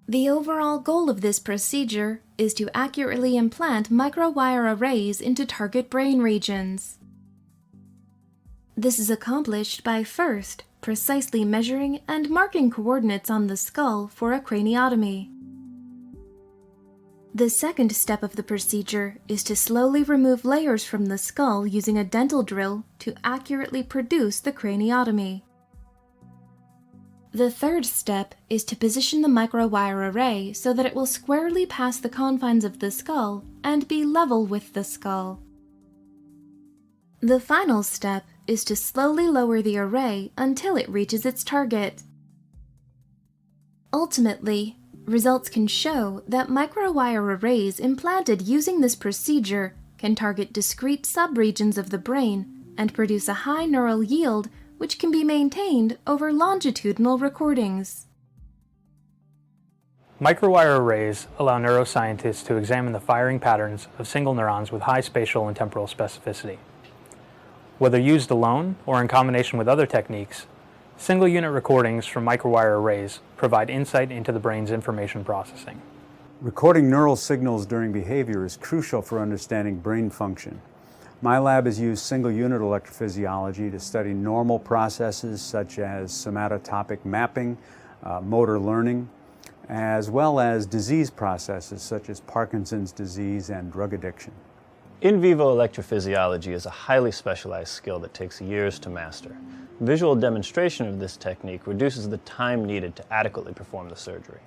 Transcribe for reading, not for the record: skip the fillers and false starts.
The overall goal of this procedure is to accurately implant microwire arrays into target brain regions. This is accomplished by first precisely measuring and marking coordinates on the skull for a craniotomy. The second step of the procedure is to slowly remove layers from the skull using a dental drill to accurately produce the craniotomy. The third step is to position the microwire array so that it will squarely pass the confines of the skull and be level with the skull. The final step is to slowly lower the array until it reaches its target. Ultimately, results can show that microwire arrays implanted using this procedure can target discrete subregions of the brain and produce a high neural yield which can be maintained over longitudinal recordings. Microwire arrays allow neuroscientists to examine the firing patterns of single neurons with high spatial and temporal specificity. Whether used alone or in combination with other techniques, single-unit recordings from microwire arrays provide insight into the brain's information processing. Recording neural signals during behavior is crucial for understanding brain function. My lab has used single-unit electrophysiology to study normal processes such as somatotopic mapping, motor learning, as well as disease processes such as Parkinson's disease and drug addiction. In vivo electrophysiology is a highly specialized skill that takes years to master. Visual demonstration of this technique reduces the time needed to adequately perform the surgery.